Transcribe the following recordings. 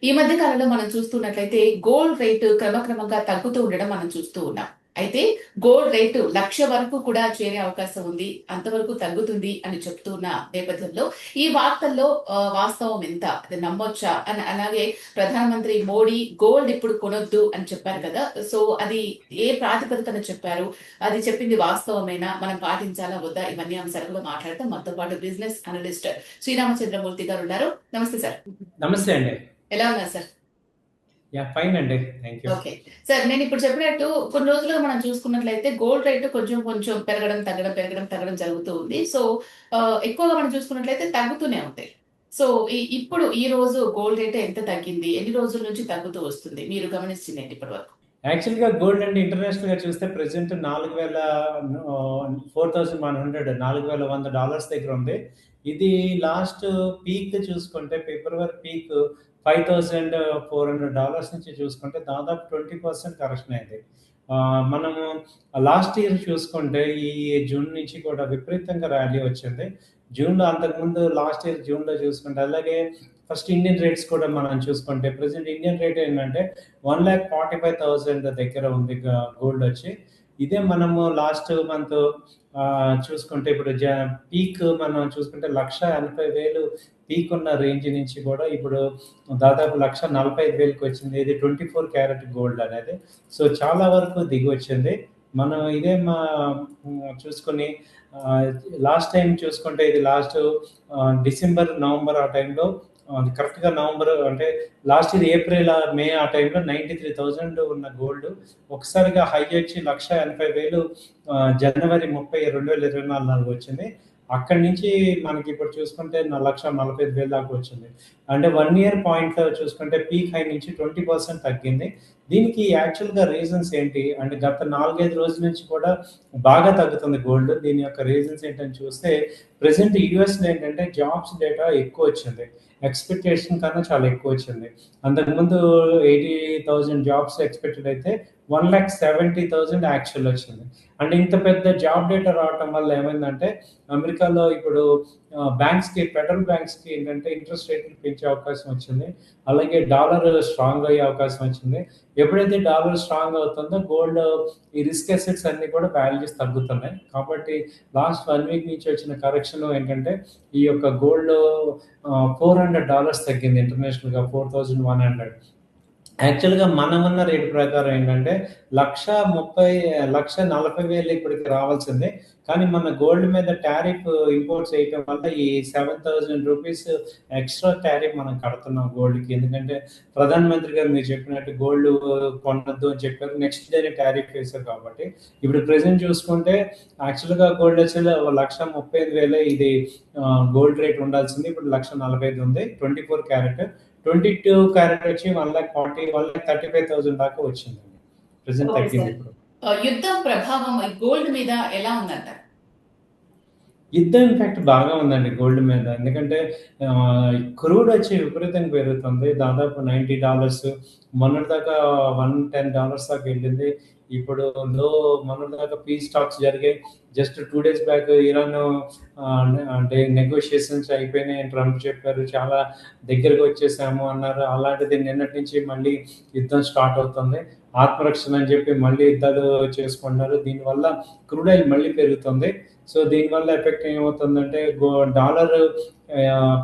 ఈ మధ్య కాలంలో మనం చూస్తున్నట్లయితే గోల్డ్ రేటు క్రమక్రమంగా తగ్గుతూ ఉండడం మనం చూస్తూ ఉన్నాం. అయితే గోల్డ్ రేటు 1,00,000 వరకు కూడా చేరే అవకాశం ఉంది. అంతవరకు తగ్గుతుంది అని చెప్తున్న నేపథ్యంలో ఈ వార్తల్లో వాస్తవం ఎంత? అది నమ్మొచ్చా? అలాగే ప్రధానమంత్రి మోడీ గోల్డ్ ఇప్పుడు కొనొద్దు అని చెప్పారు కదా! సో, అది ఏ ప్రాతిపదికన చెప్పారు? అది చెప్పింది వాస్తవమేనా? మనం పాటించాలా వద్దా? ఇవన్నీ అంశాలు కూడా మాట్లాడతాం. మనతో పాటు బిజినెస్ అనలిస్ట్ శ్రీరామచంద్రమూర్తి గారున్నారు. నమస్తే సార్. నమస్తే అండి. ఎలా ఉన్నారు సార్? ఫైన్ అండి. Thank you. ఓకే. సార్ నేనిప్పుడు చెప్పినట్టు కొన్ని రోజులుగా మనం చూసుకున్నట్లయితే గోల్డ్ రేట్ కొంచెం కొంచెం పెరగడం, తగ్గడం, పెరగడం, తగ్గడం జరుగుతూ ఉంది. సో, ఎక్కువగా మనం చూసుకున్నట్లయితే తగ్గుతూనే ఉంటాయి. సో, ఇప్పుడు ఈ రోజు గోల్డ్ రేట్ ఎంత తగ్గింది? ఎన్ని రోజుల నుంచి తగ్గుతూ వస్తుంది? మీరు గమనించిందేంటి ఇప్పటి వరకు? యాక్చువల్‌గా గోల్డ్ అండి ఇంటర్నేషనల్‌గా చూస్తే ప్రెజెంట్ 4,100 $4,100 దగ్గర ఉంది. ఇది లాస్ట్ పీక్ చూసుకుంటే ఫిబ్రవరి పీక్ $5,400 నుంచి చూసుకుంటే దాదాపు 20% కరెక్షన్ అయింది. మనము లాస్ట్ ఇయర్ చూసుకుంటే ఈ జూన్ నుంచి కూడా విపరీతంగా ర్యాలీ వచ్చింది. జూన్‌లో అంతకుముందు లాస్ట్ ఇయర్ జూన్‌లో చూసుకుంటే అలాగే ఫస్ట్ ఇండియన్ రేట్స్ కూడా మనం చూసుకుంటే ప్రెజెంట్ ఇండియన్ రేట్ ఏంటంటే 1,45,000 దగ్గర ఉంది గోల్డ్ వచ్చి. ఇదే మనము లాస్ట్ మంత్ చూసుకుంటే ఇప్పుడు పీక్ మనం చూసుకుంటే 1,80,000 పీక్ ఉన్న రేంజ్ నుంచి కూడా ఇప్పుడు దాదాపు 1,45,000కి వచ్చింది. ఇది 24 క్యారెట్ గోల్డ్ అనేది. సో చాలా వరకు దిగి వచ్చింది. మనం ఇదే చూసుకొని లాస్ట్ టైం చూసుకుంటే ఇది లాస్ట్ డిసెంబర్, నవంబర్ ఆ టైంలో కరెక్ట్‌గా నవంబర్ అంటే లాస్ట్ ఇయర్ ఏప్రిల్, మే ఆ టైంలో 93,000 ఉన్న గోల్డ్ ఒకసారిగా హై వచ్చి 1,80,000 జనవరి 30, 2024 వచ్చింది. అక్కడి నుంచి మనకి ఇప్పుడు చూసుకుంటే 1,45,000 దాకా వచ్చింది. అంటే 1 ఇయర్ పాయింట్‌లో చూసుకుంటే పీక్ హై నుంచి 20% తగ్గింది. దీనికి యాక్చువల్‌గా రీజన్స్ ఏంటి? అంటే గత 4, 5 రోజుల నుంచి కూడా బాగా తగ్గుతుంది గోల్డ్. దీని యొక్క రీజన్స్ ఏంటని చూస్తే ప్రెజెంట్ యూఎస్‌లో ఏంటంటే జాబ్స్ డేటా ఎక్కువొచ్చింది. ఎక్స్‌పెక్టేషన్ కన్నా చాలా ఎక్కువొచ్చింది. అంతకుముందు 80,000 జాబ్స్ ఎక్స్‌పెక్టెడ్ అయితే 1,70,000 యాక్చువల్ వచ్చింది. అంటే ఇంత పెద్ద జాబ్ డేటా రావటం వల్ల ఏమైందంటే అమెరికాలో ఇప్పుడు బ్యాంక్స్‌కి ఫెడరల్ బ్యాంక్స్‌కి ఏంటంటే ఇంట్రెస్ట్ రేట్‌లు పెంచే అవకాశం వచ్చింది. అలాగే డాలర్ స్ట్రాంగ్ అయ్యే అవకాశం వచ్చింది. ఎప్పుడైతే డాలర్ స్ట్రాంగ్ అవుతుందో గోల్డ్ ఈ రిస్క్ అసెట్స్ అన్నీ కూడా వాల్యూస్ తగ్గుతున్నాయి. కాబట్టి లాస్ట్ 1 వీక్ నుంచి వచ్చిన కరెక్షన్ ఏంటంటే ఈ యొక్క గోల్డ్ $400 తగ్గింది ఇంటర్నేషనల్‌గా 4,100. యాక్చువల్‌గా మనమున్న రేట్ ప్రకారం ఏంటంటే 1,40,000 ఇప్పటికి రావాల్సిందే. కానీ మన గోల్డ్ మీద టారిఫ్ ఇంపోర్ట్స్ చేయటం వల్ల ఈ రూ. 7,000 ఎక్స్‌ట్రా టారిఫ్ మనం కడుతున్నాం గోల్డ్‌కి. ఎందుకంటే ప్రధానమంత్రి గారు మీరు చెప్పినట్టు గోల్డ్ కొనొద్దు అని చెప్పారు. నెక్స్ట్ డేనే టారిఫ్ వేశారు కాబట్టి. ఇప్పుడు ప్రెజెంట్ చూసుకుంటే యాక్చువల్‌గా గోల్డ్ వచ్చి 1,35,000 ఇది గోల్డ్ రేట్ ఉండాల్సింది. ఇప్పుడు 1,45,000 ఉంది. 24 క్యారెట్. 22 క్యారెట్ వచ్చి 1,40,000, 1,35,000 దాకా వచ్చిందండి. ప్రెజెంట్ ఓకే తగ్గింది సార్. ఇప్పుడు. యుద్ధం ప్రభావం ఈ గోల్డ్ మీద ఎలా ఉందంటారు? యుద్ధం ఇంపాక్ట్ బాగా ఉందండి గోల్డ్ మీద. ఎందుకంటే క్రూడ్ వచ్చి విపరీతంగా పెరుగుతుంది. దాదాపు $90 మొన్నటిదాకా $110 దాకా వెళ్ళింది. ఇప్పుడు మొన్నటిదాకా పీస్ టాక్స్ జరిగాయి. జస్ట్ 2 డేస్ బ్యాక్ ఇరాన్ అంటే నెగోషియేషన్స్ అయిపోయినాయి ట్రంప్ చెప్పారు. చాలా దగ్గరకి వచ్చేసాము అన్నారు. అలాంటిది నిన్నటి నుంచి మళ్ళీ యుద్ధం స్టార్ట్ అవుతుంది. ఆత్మరక్షణ అని చెప్పి మళ్ళీ యుద్ధాలు చేసుకుంటున్నారు. దీనివల్ల క్రూడ్ ఆయిల్ మళ్ళీ పెరుగుతుంది. సో దీనివల్ల ఎఫెక్ట్ ఏమవుతుందంటే డాలర్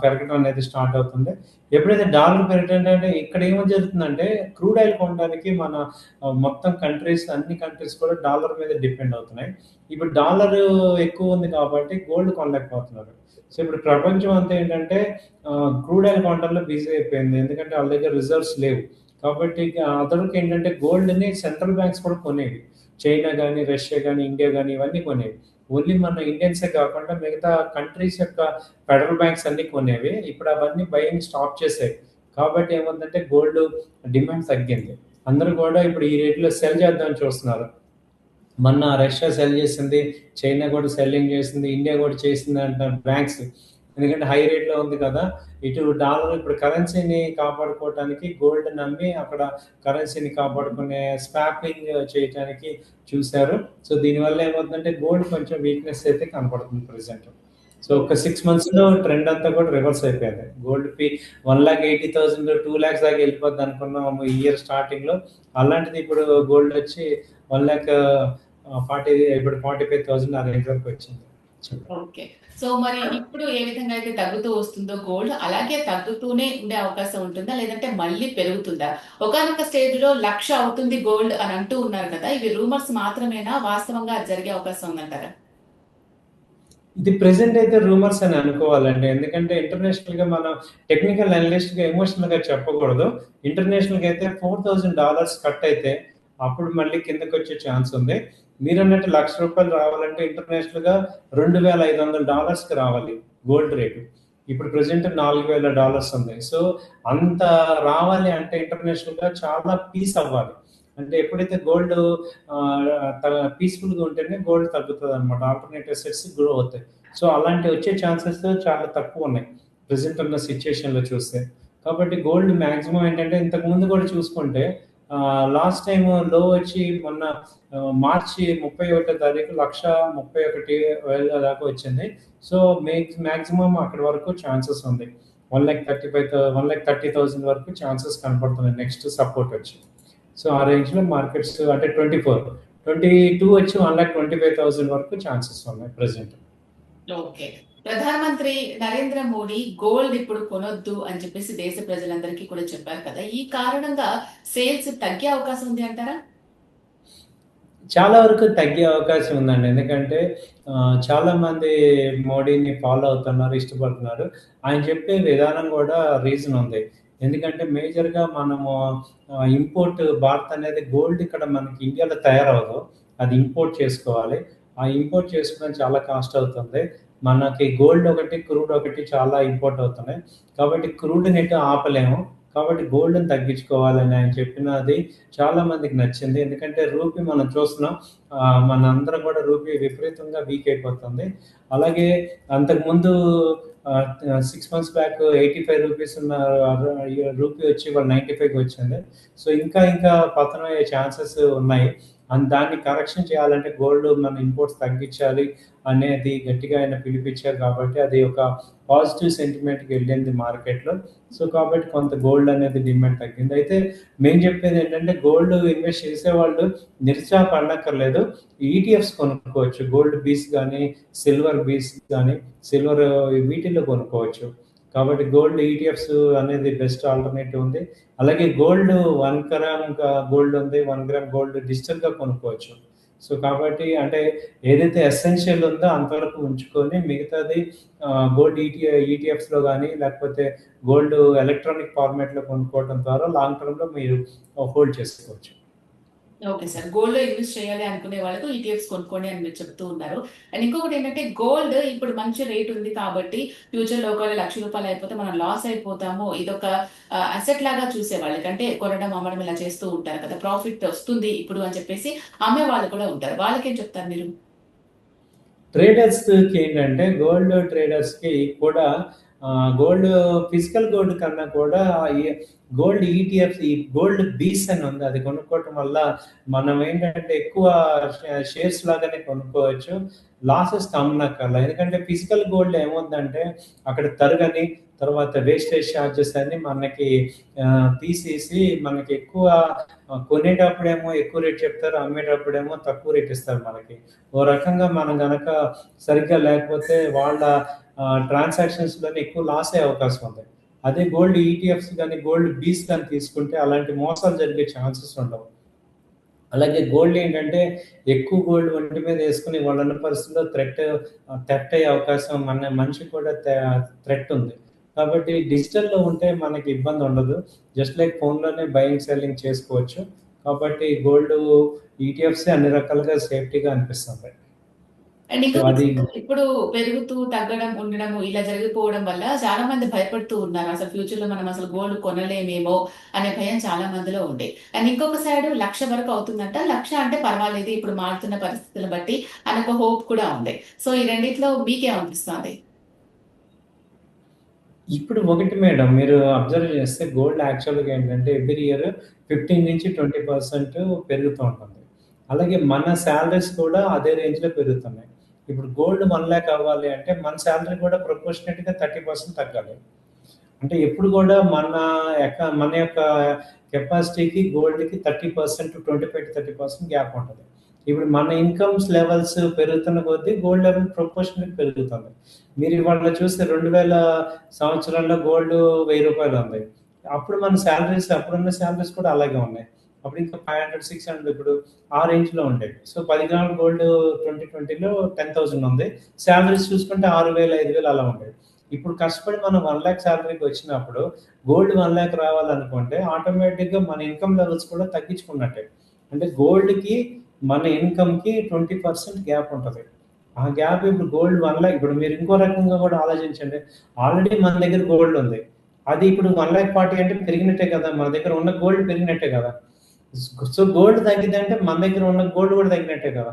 పెరగడం అనేది స్టార్ట్ అవుతుంది. ఎప్పుడైతే డాలర్ పెరగడం అంటే ఇక్కడ ఏమో జరుగుతుందంటే క్రూడ్ ఆయిల్ కొనడానికి మన మొత్తం అన్ని కంట్రీస్ కూడా డాలర్ మీద డిపెండ్ అవుతున్నాయి. ఇప్పుడు డాలర్ ఎక్కువ ఉంది కాబట్టి గోల్డ్ కొనలేకపోతున్నారు. సో ఇప్పుడు ప్రపంచం అంతా ఏంటంటే క్రూడ్ ఆయిల్ కొనడంలో బిజీ అయిపోయింది. ఎందుకంటే వాళ్ళ దగ్గర రిజర్వ్స్ లేవు. కాబట్టి అదొకటి ఏంటంటే గోల్డ్‌ని సెంట్రల్ బ్యాంక్స్ కూడా కొనేవి. చైనా గాని, రష్యా గాని, ఇండియా గాని ఇవన్నీ కొనేవి. ఓన్లీ మన ఇండియన్సే కాకుండా మిగతా కంట్రీస్ యొక్క ఫెడరల్ బ్యాంక్స్ అన్నీ కొనేవి. ఇప్పుడు అవన్నీ బయింగ్ స్టాప్ చేశాయి. కాబట్టి ఏమైందంటే గోల్డ్ డిమాండ్ తగ్గింది. అందరూ కూడా ఇప్పుడు ఈ రేట్‌లో సెల్ చేద్దామని చూస్తున్నారు. మొన్న రష్యా సెల్ చేసింది, చైనా కూడా సెల్లింగ్ చేసింది, ఇండియా కూడా చేసింది అంటున్నారు బ్యాంక్స్. ఎందుకంటే హై రేట్‌లో ఉంది కదా! ఇటు డాలర్ ఇప్పుడు కరెన్సీని కాపాడుకోవటానికి గోల్డ్ నమ్మి అక్కడ కరెన్సీని కాపాడుకునే స్వాపింగ్ చేయటానికి చూసారు. సో దీనివల్ల ఏమవుతుందంటే గోల్డ్ కొంచెం వీక్‌నెస్ అయితే కనపడుతుంది ప్రెజెంట్. సో ఒక 6 మంత్స్‌లో ట్రెండ్ అంతా కూడా రివర్స్ అయిపోయింది. గోల్డ్ 1,80,000, 2,00,000 దాకా వెళ్ళిపోద్ది అనుకున్నాము ఈ ఇయర్ స్టార్టింగ్‌లో. అలాంటిది ఇప్పుడు గోల్డ్ వచ్చి 1,40,000 ఇప్పుడు 45,000 ఆ రేంజ్ వరకు వచ్చింది. ఓకే. సో మరి ఇప్పుడు ఏ విధంగా అయితే తగ్గుతూ వస్తుందో గోల్డ్, అలాగే తగ్గుతూనే ఉండే అవకాశం ఉంటుందా? లేదంటే మళ్ళీ పెరుగుతుందా? ఒకానొక స్టేజ్‌లో 1,00,000 అవుతుంది గోల్డ్ అని అంటూ ఉన్నారు కదా! ఇవి రూమర్స్ మాత్రమేనా? వాస్తవంగా అది జరిగే అవకాశం ఉందంటారా? ఇది ప్రెజెంట్ అయితే రూమర్స్ అని అనుకోవాలండి. ఎందుకంటే ఇంటర్నేషనల్‌గా మనం టెక్నికల్ అనలిస్ట్‌గా, ఎమోషనల్‌గా చెప్పకూడదు. ఇంటర్నేషనల్‌గా అయితే $4,000 కట్ అయితే అప్పుడు మళ్ళీ కిందకొచ్చే ఛాన్స్ ఉంది. మీరన్నట్టు రూ. 1,00,000 రావాలంటే ఇంటర్నేషనల్‌గా $2,500కి రావాలి గోల్డ్ రేటు. ఇప్పుడు ప్రెజెంట్ $4,000 ఉంది. సో, అంత రావాలి అంటే ఇంటర్నేషనల్‌గా చాలా పీస్ అవ్వాలి. అంటే ఎప్పుడైతే గోల్డ్ పీస్‌ఫుల్‌గా ఉంటేనే గోల్డ్ తగ్గుతదనమాట. ఆల్టర్‌నేట్ అసెట్స్ గ్రో అవుతాయి. సో, అలాంటివి వచ్చే ఛాన్సెస్ చాలా తక్కువున్నాయి. ప్రెజెంట్ ఉన్న సిట్యుయేషన్‌లో చూస్తే. కాబట్టి గోల్డ్ మాక్సిమం ఏంటంటే ఇంతకుముందు కూడా చూసుకుంటే లాస్ట్ టైమ్ లో వచ్చి మొన్న మార్చి 31 తారీఖు 1,31,000 దాకా వచ్చింది. సో, మాక్సిమం అక్కడి వరకు ఛాన్సెస్ ఉంది. 1,30,000 వరకు ఛాన్సెస్ కనపడుతున్నాయి నెక్స్ట్ సపోర్ట్ వచ్చి. సో, ఆ రేంజ్‌లో మార్కెట్స్ అంటే 24, 22 వచ్చి 1,25,000 వరకు ఛాన్సెస్ ఉన్నాయి ప్రెజెంట్. ఓకే. ప్రధానమంత్రి నరేంద్ర మోడీ గోల్డ్ ఇప్పుడు కొనొద్దు అని చెప్పేసి దేశ ప్రజలందరికీ కూడా చెప్పారు కదా! ఈ కారణంగా సేల్స్ తగ్గే అవకాశం ఉంది అంటారా? చాలా వరకు తగ్గే అవకాశం ఉందండి. ఎందుకంటే చాలామంది మోడీని ఫాలో అవుతున్నారు, ఇష్టపడుతున్నారు. ఆయన చెప్పే విధానం కూడా రీజన్ ఉంది. ఎందుకంటే మేజర్‌గా మనము ఇంపోర్ట్ భారత్ అనేది గోల్డ్ ఇక్కడ మనకి ఇండియాలో తయారవ్వదు. అది ఇంపోర్ట్ చేసుకోవాలి. ఆ ఇంపోర్ట్ చేసుకోవడం చాలా కాస్ట్ అవుతుంది. మనకి గోల్డ్ ఒకటి, క్రూడ్ ఒకటి చాలా ఇంపోర్ట్ అవుతున్నాయి. కాబట్టి క్రూడ్‌ని ఎటు ఆపలేము. కాబట్టి గోల్డ్‌ని తగ్గించుకోవాలని ఆయన చెప్పినది చాలా మందికి నచ్చింది. ఎందుకంటే రూపీ మనం చూస్తున్నాం. మనందరం కూడా రూపీ విపరీతంగా వీక్ అయిపోతుంది. అలాగే అంతకుముందు 6 మంత్స్ బ్యాక్ రూ. 85 ఉన్న రూపీ వచ్చి ఇవాళ 95కి వచ్చింది. సో, ఇంకా పతనం అయ్యే ఛాన్సెస్ ఉన్నాయి. దాన్ని కరెక్షన్ చేయాలంటే గోల్డ్ మన ఇంపోర్ట్స్ తగ్గించాలి అనేది గట్టిగా ఆయన పిలిపించారు కాబట్టి అది ఒక పాజిటివ్ సెంటిమెంట్‌కి వెళ్ళింది మార్కెట్‌లో. సో, కాబట్టి కొంత గోల్డ్ అనేది డిమాండ్ తగ్గింది. అయితే మేము చెప్పేది ఏంటంటే గోల్డ్ ఇన్వెస్ట్ చేసేవాళ్ళు నిరుత్సాహపడనక్కర్లేదు. ఈటీఎఫ్స్ కొనుక్కోవచ్చు. గోల్డ్ బీస్ గానీ, సిల్వర్ బీస్ గానీ, సిల్వర్ వీటిల్లో కొనుక్కోవచ్చు. కాబట్టి గోల్డ్ ఈటీఎఫ్స్ అనేది బెస్ట్ ఆల్టర్‌నేటివ్ ఉంది. అలాగే గోల్డ్ 1 గ్రామ్ గోల్డ్ ఉంది. 1 గ్రామ్ గోల్డ్ డిజిటల్‌గా కొనుక్కోవచ్చు. సో, కాబట్టి అంటే ఏదైతే ఎసెన్షియల్ ఉందో అంతవరకు ఉంచుకొని మిగతాది గోల్డ్ ఈటీఎఫ్స్‌లో గానీ, లేకపోతే గోల్డ్ ఎలక్ట్రానిక్ ఫార్మాట్‌లో కొనుక్కోవడం ద్వారా లాంగ్ టర్మ్‌లో మీరు హోల్డ్ చేసుకోవచ్చు. Okay sir. గోల్డ్‌లో ఇన్వెస్ట్ చేయాలి అనుకునే వాళ్ళకు ఈటీఎఫ్స్ కొనుక్కోండి అని మీరు చెప్తూ ఉన్నారు. అండ్ ఇంకొకటేంటంటే గోల్డ్ ఇప్పుడు మంచి రేట్ ఉంది కాబట్టి ఫ్యూచర్‌లో ఒకవేళ రూ. 1,00,000 అయిపోతే మనం లాస్ అయిపోతాము. ఇదొక అసెట్ లాగా చూసేవాళ్ళకి అంటే కొనడం, అమ్మడం ఇలా చేస్తూ ఉంటారు కదా! ప్రాఫిట్ వస్తుంది ఇప్పుడు అని చెప్పేసి అమ్మే వాళ్ళు కూడా ఉంటారు. వాళ్ళకేం చెప్తారు మీరు? ట్రేడర్స్‌కి ఏంటంటే గోల్డ్ ట్రేడర్స్‌కి కూడా గోల్డ్ ఫిజికల్ గోల్డ్ కన్నా కూడా ఈ గోల్డ్ ఈటీఎఫ్స్ ఈ గోల్డ్ బీస్ అని ఉంది. అది కొనుక్కోవటం వల్ల మనం ఏంటంటే ఎక్కువ షేర్స్ లాగానే కొనుక్కోవచ్చు. లాసెస్ అమ్మనక్కర్లా. ఎందుకంటే ఫిజికల్ గోల్డ్ ఏముందంటే అక్కడ తరగని తర్వాత వేస్టేజ్ చార్జెస్ అన్నీ మనకి తీసేసి మనకి ఎక్కువ కొనేటప్పుడేమో ఎక్కువ రేట్ చెప్తారు. అమ్మేటప్పుడేమో తక్కువ రేట్ ఇస్తారు మనకి. ఓ రకంగా మనం గనక సరిగ్గా లేకపోతే వాళ్ళ ట్రాన్సాక్షన్స్‌లోనే ఎక్కువ లాస్ అయ్యే అవకాశం ఉంది. అదే గోల్డ్ ఈటీఎఫ్స్ గాని, గోల్డ్ బీస్ గాని తీసుకుంటే అలాంటి మోసాలు జరిగే ఛాన్సెస్ ఉండవు. అలాగే గోల్డ్ ఏంటంటే ఎక్కువ గోల్డ్ ఒంటి మీద యేసుకొని వాళ్ళున్న పరిస్థితిలో థెఫ్ట్ అయ్యే అవకాశం మనిషికి కూడా థ్రెట్ ఉంది. కాబట్టి డిజిటల్‌లో ఉంటే మనకి ఇబ్బంది ఉండదు. జస్ట్ లైక్ ఫోన్‌లోనే బయింగ్, సెల్లింగ్ చేసుకోవచ్చు. కాబట్టి గోల్డ్ ఈటీఎఫ్సే అన్ని రకాలుగా సేఫ్టీగా అనిపిస్తుంది. అండ్ సో, ఇంకొకటి అది ఇప్పుడు పెరుగుతూ, తగ్గడం, ఉండడము ఇలా జరిగిపోవడం వల్ల చాలా మంది భయపడుతూ ఉన్నారు. అసలు ఫ్యూచర్‌లో మనం అసలు గోల్డ్ కొనలేమేమో అనే భయం చాలా మందిలో ఉంది. అండ్ ఇంకొక సైడు 1,00,000 వరకు అవుతుందంట. 1,00,000 అంటే పర్వాలేదు ఇప్పుడు మారుతున్న పరిస్థితులను బట్టి అని ఒక హోప్ కూడా ఉంది. సో, ఈ రెండిట్లో మీకేమనిపిస్తోంది? ఇప్పుడు ఒకటి మేడం మీరు అబ్జర్వ్ చేస్తే గోల్డ్ యాక్చువల్‌గా ఏంటంటే ఎవ్రీ ఇయర్ 15-20% పెరుగుతూ ఉంటుంది. అలాగే మన సాలరీస్ కూడా అదే రేంజ్‌లో పెరుగుతున్నాయి. ఇప్పుడు గోల్డ్ 1,00,000 అవ్వాలి అంటే మన సాలరీ కూడా ప్రపోర్షనేట్‌గా 30% తగ్గాలి. అంటే ఎప్పుడు కూడా మన యొక్క కెపాసిటీకి, గోల్డ్‌కి 30% 25-30% గ్యాప్ ఉంటది. ఇప్పుడు మన ఇన్‌కమ్స్ లెవెల్స్ పెరుగుతున్న కొద్దీ గోల్డ్ లెవెల్ ప్రపోర్షనెట్‌గా పెరుగుతుంది. మీరు ఇవాళ చూస్తే 2000 సంవత్సరంలో గోల్డ్ రూ. 1000 ఉంది. అప్పుడున్న సాలరీస్ కూడా అలాగే ఉన్నాయి. అప్పుడు ఇంకా 500, 600 ఇప్పుడు ఆ రేంజ్‌లో ఉండేవి. సో, 10 గ్రాముల గోల్డ్ 2020లో 10,000 ఉంది. సాలరీస్ చూసుకుంటే 6,000, 5,000 అలా ఉండేవి. ఇప్పుడు కష్టపడి మనం 1,00,000 సాలరీకి వచ్చినప్పుడు గోల్డ్ 1,00,000 రావాలనుకుంటే ఆటోమేటిక్‌గా మన ఇన్‌కమ్ లెవెల్స్ కూడా తగ్గించుకున్నట్టే. అంటే గోల్డ్‌కి మన ఇన్‌కమ్‌కి 20% గ్యాప్ ఉంటది. ఆ గ్యాప్ ఇప్పుడు గోల్డ్ 1,00,000 ఇప్పుడు మీరు ఇంకో రకంగా కూడా ఆలోచించండి. ఆల్రెడీ మన దగ్గర గోల్డ్ ఉంది. అది ఇప్పుడు 1,40,000 అంటే పెరిగినట్టే కదా! మన దగ్గర ఉన్న గోల్డ్ పెరిగినట్టే కదా! సో, గోల్డ్ తగ్గిద్దంటే మన దగ్గర ఉన్న గోల్డ్ కూడా తగ్గినట్టే కదా!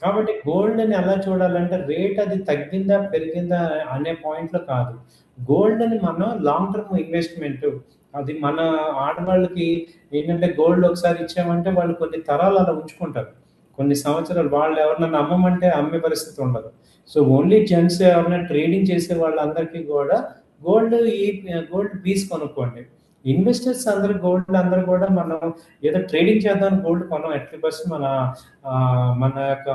కాబట్టి గోల్డ్‌ని ఎలా చూడాలంటే రేట్ అది తగ్గిందా, పెరిగిందా అనే పాయింట్‌లో కాదు. గోల్డ్‌ని మనం లాంగ్ టర్మ్ ఇన్వెస్ట్‌మెంట్. అది మన ఆడవాళ్ళకి ఏంటంటే గోల్డ్ ఒకసారి ఇచ్చామంటే వాళ్ళు కొన్ని తరాలు అలా ఉంచుకుంటారు. కొన్ని సంవత్సరాలు వాళ్ళు ఎవరినైనా అమ్మమంటే అమ్మే పరిస్థితి ఉండదు. సో, ఓన్లీ జెంట్స్ ఎవరైనా ట్రేడింగ్ చేసే వాళ్ళందరికీ కూడా గోల్డ్ ఈ గోల్డ్ పీస్ కొనుక్కోండి. ఇన్వెస్టర్స్ అందరూ కూడా మనం ఏదో ట్రేడింగ్ చేద్దామని గోల్డ్ కొనం. ఎట్టి పరిస్థితి మన యొక్క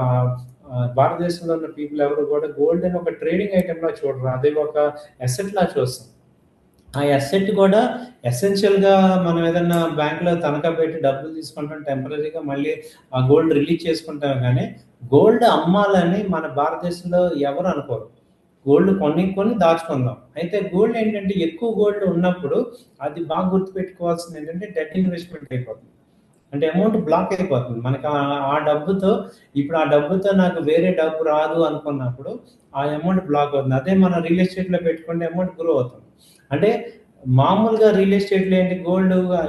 భారతదేశంలో ఉన్న పీపుల్ ఎవరు కూడా గోల్డ్‌ని ఒక ట్రేడింగ్ ఐటెమ్‌లా చూడరు. అది ఒక అసెట్‌లా చూస్తాం. ఆ అసెట్ కూడా ఎసెన్షియల్‌గా మనం ఏదన్నా బ్యాంక్‌లో తనఖా పెట్టి డబ్బులు తీసుకుంటాం. టెంపరరీగా మళ్ళీ ఆ గోల్డ్ రిలీజ్ చేసుకుంటాం గానీ, గోల్డ్ అమ్మాలని మన భారతదేశంలో ఎవరు అనుకోరు. గోల్డ్ కొని దాచుకుందాం. అయితే గోల్డ్ ఏంటంటే ఎక్కువ గోల్డ్ ఉన్నప్పుడు అది బాగా గుర్తుపెట్టుకోవాల్సింది ఏంటంటే డెట్ ఇన్వెస్ట్‌మెంట్ అయిపోతుంది. అంటే అమౌంట్ బ్లాక్ అయిపోతుంది. మనకు ఆ డబ్బుతో ఇప్పుడు ఆ డబ్బుతో నాకు వేరే డబ్బు రాదు అనుకున్నప్పుడు ఆ అమౌంట్ బ్లాక్ అవుతుంది. అదే మనం రియల్ ఎస్టేట్‌లో పెట్టుకుంటే అమౌంట్ గ్రో అవుతుంది. అంటే మామూలుగా రియల్ ఎస్టేట్‌లో ఏంటి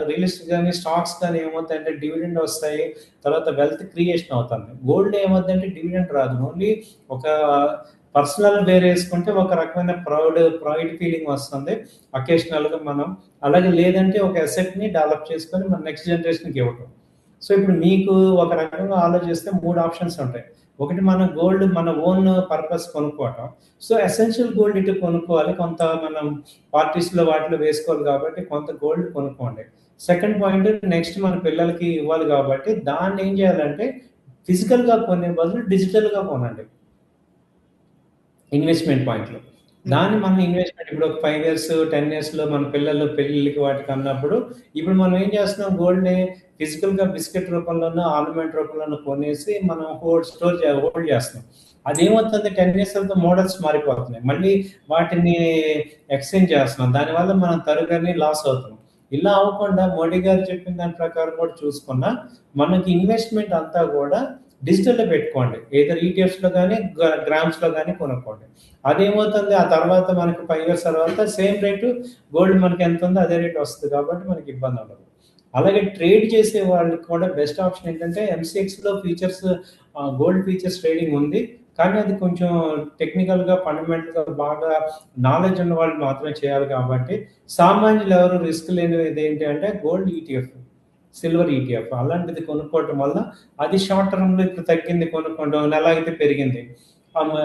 రియల్ ఎస్టేట్ గాని, స్టాక్స్ గాని ఏమవుతాయంటే డివిడెండ్ వస్తాయి. తర్వాత వెల్త్ క్రియేషన్ అవుతుంది. గోల్డ్ ఏమవుద్దంటే డివిడెండ్ రాదు. ఓన్లీ ఒక పర్సనల్ వేరేసుకుంటే ఒక రకమైన ప్రైడ్ ఫీలింగ్ వస్తుంది. అకేషనల్‌గా మనం అలాగే లేదంటే ఒక అసెట్‌ని డెవలప్ చేసుకొని మన నెక్స్ట్ జనరేషన్‌కి ఇవ్వటం. సో, ఇప్పుడు మీకు ఒక రకంగా ఆలోచిస్తే 3 ఆప్షన్స్ ఉంటాయి. ఒకటి మనం గోల్డ్ మన ఓన్ పర్పస్ కొనుక్కోవటం. సో, ఎసెన్షియల్ గోల్డ్ ఇటు కొనుక్కోవాలి. కొంత మనం పార్టీస్‌లో వాటిలో వేసుకోవాలి కాబట్టి కొంత గోల్డ్ కొనుక్కోండి. సెకండ్ పాయింట్ నెక్స్ట్ మన పిల్లలకి ఇవ్వాలి కాబట్టి దాన్ని ఏం చేయాలంటే ఫిజికల్‌గా కొనే బదులు డిజిటల్‌గా కొనండి. ఇన్వెస్ట్‌మెంట్ పాయింట్‌లో. దాన్ని మనం ఇన్వెస్ట్‌మెంట్ ఇప్పుడు ఒక 5 ఇయర్స్, 10 ఇయర్స్‌లో మన పిల్లలు పెళ్ళిళ్ళకి వాటికి అన్నప్పుడు, ఇప్పుడు మనం ఏం చేస్తున్నాం గోల్డ్‌ని ఫిజికల్‌గా బిస్కెట్ రూపంలోనో, ఆర్నమెంట్ రూపంలోనో కొనేసి మనం హోల్డ్ చేస్తున్నాం. అదేమవుతుంది 10 ఇయర్స్ తర్వాత మోడల్స్ మారిపోతున్నాయి. మళ్ళీ వాటిని ఎక్స్‌చేంజ్ చేస్తున్నాం. దానివల్ల మనం తరగని లాస్ అవుతున్నాం. ఇలా అవ్వకుండా మోడీ గారు చెప్పిన దాని ప్రకారం కూడా చూసుకున్నా, మనకి ఇన్వెస్ట్‌మెంట్ అంతా కూడా డిజిటల్‌లో పెట్టుకోండి. ఎయిదర్ ఈటీఎఫ్స్‌లో గాని, గ్రామ్స్‌లో గాని కొనుక్కోండి. అదేమవుతుంది ఆ తర్వాత మనకు 5 ఇయర్స్ తర్వాత సేమ్ రేటు గోల్డ్ మనకి ఎంత ఉందో అదే రేట్ వస్తది కాబట్టి మనకి ఇబ్బంది ఉండదు. అలాగే ట్రేడ్ చేసే వాళ్ళకి కూడా బెస్ట్ ఆప్షన్ ఏంటంటే ఎంసీఎక్స్‌లో గోల్డ్ ఫీచర్స్ ట్రేడింగ్ ఉంది. కానీ అది కొంచెం టెక్నికల్‌గా, ఫండమెంటల్‌గా బాగా నాలెడ్జ్ ఉన్న వాళ్ళు మాత్రమే చేయాలి కాబట్టి సామాన్యులు ఎవరు రిస్క్ లేనిది ఏంటి అంటే గోల్డ్ ఈటీఎఫ్. సిల్వర్ ఈటీఎఫ్ అలాంటిది కొనుక్కోవటం వల్ల అది షార్ట్ టర్మ్‌లో ఇప్పుడు తగ్గింది కొనుక్కోవడం, నెల అయితే పెరిగింది.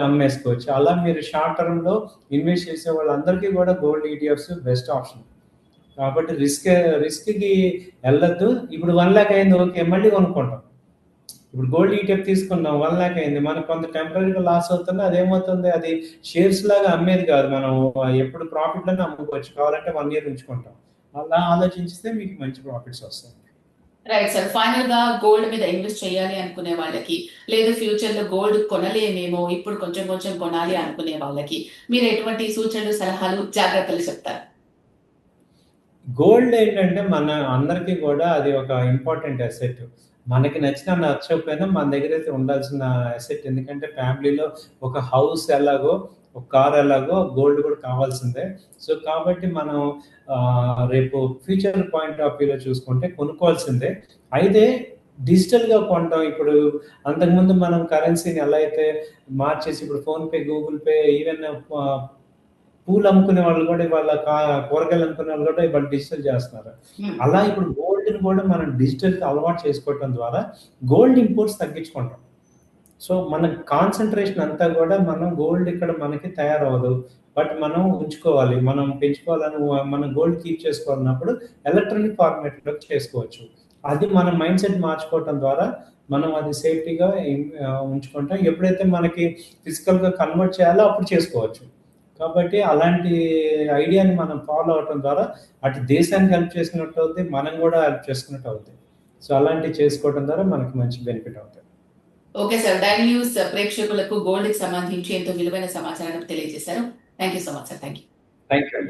అమ్మేసుకోవచ్చు. అలా మీరు షార్ట్ టర్మ్‌లో ఇన్వెస్ట్ చేసే వాళ్ళందరికీ కూడా గోల్డ్ ఈటీఎఫ్స్ బెస్ట్ ఆప్షన్. కాబట్టి రిస్క్‌కి ఎళ్ళొద్దు. ఇప్పుడు 1,00,000 అయింది ఓకే. మళ్ళీ కొనుక్కుంటాం. ఇప్పుడు గోల్డ్ ఈటీఎఫ్ తీసుకున్నాం 1,00,000 అయింది. మనకు కొంత టెంపరరీగా లాస్ అవుతుంది. అదేమవుతుంది అది షేర్స్ లాగా అమ్మేది కాదు. మనం ఎప్పుడు ప్రాఫిట్‌లోనే అమ్ముకోవచ్చు. కావాలంటే 1 ఇయర్ ఉంచుకుంటాం. అలా ఆలోచించితే మీకు మంచి ప్రాఫిట్స్ వస్తాయి. Right sir. ఫైనల్‌గా గోల్డ్ మీద ఇన్వెస్ట్ చేయాలి అనుకునే వాళ్ళకి, లేదు ఫ్యూచర్‌లో గోల్డ్ కొనలేమేమో, ఇప్పుడు కొంచెం కొంచెం కొనాలి అనుకునే వాళ్ళకి, మీరు ఎటువంటి సూచనలు, సలహాలు, జాగ్రత్తలు చెప్తారు? గోల్డ్ ఏంటంటే మన అందరికీ కూడా అది ఒక ఇంపార్టెంట్ అసెట్. మనకి నచ్చినా నచ్చకపోయినా మన దగ్గరైతే ఉండాల్సిన అసెట్. ఎందుకంటే ఫ్యామిలీలో ఒక హౌస్ ఎలాగో, ఒక కార్ ఎలాగో గోల్డ్ కూడా కావాల్సిందే. సో, కాబట్టి మనం రేపు ఫ్యూచర్ పాయింట్ ఆఫ్ వ్యూలో చూసుకుంటే కొనుక్కోవాల్సిందే. అయితే డిజిటల్‌గా కొనటం ఇప్పుడు అంతకుముందు మనం కరెన్సీని ఎలా అయితే మార్చేసి ఇప్పుడు ఫోన్‌పే, గూగుల్ పే ఈవెన్ ఆహ్, పూలు అమ్ముకునే వాళ్ళు కూడా ఇవాళ కూరగాయలు అమ్ముకునే వాళ్ళు కూడా ఇవాళ డిజిటల్ చేస్తున్నారు. హ్మ్. అలా ఇప్పుడు గోల్డ్‌ని కూడా మనం డిజిటల్‌కి అలవాటు చేసుకోవటం ద్వారా గోల్డ్ ఇంపోర్ట్స్ తగ్గించుకుంటాం. సో, మన కాన్సంట్రేషన్ అంతా గూడా మనం గోల్డ్ ఇక్కడ మనకి తయారవ్వదు. బట్ మనం ఉంచుకోవాలి. మనం పెంచుకోవాలని మనం గోల్డ్ కీప్ చేసుకోవాలన్నప్పుడు ఎలక్ట్రానిక్ ఫార్మాట్‌లోకి చేసుకోవచ్చు. అది మన మైండ్‌సెట్ మార్చుకోవటం ద్వారా మనం అది సేఫ్టీగా ఉంచుకుంటాం. ఎప్పుడైతే మనకి ఫిజికల్‌గా కన్వర్ట్ చేయాలో అప్పుడు చేసుకోవచ్చు. కాబట్టి అలాంటి ఐడియాని మనం ఫాలో అవ్వటం ద్వారా అటు దేశానికి హెల్ప్ చేసినట్టు అవుద్ది. మనం గూడా హెల్ప్ చేసుకున్నట్టు అవుద్ది. సో, అలాంటివి చేసుకోవడం ద్వారా మనకి మంచి బెనిఫిట్ అవుతది. Okay sir. డైలీ న్యూస్ ప్రేక్షకులకు గోల్డ్‌కి సంబంధించి ఎంతో విలువైన సమాచారాన్ని తెలియజేశారు. Thank you so much sir. Thank you. Thank you అండి.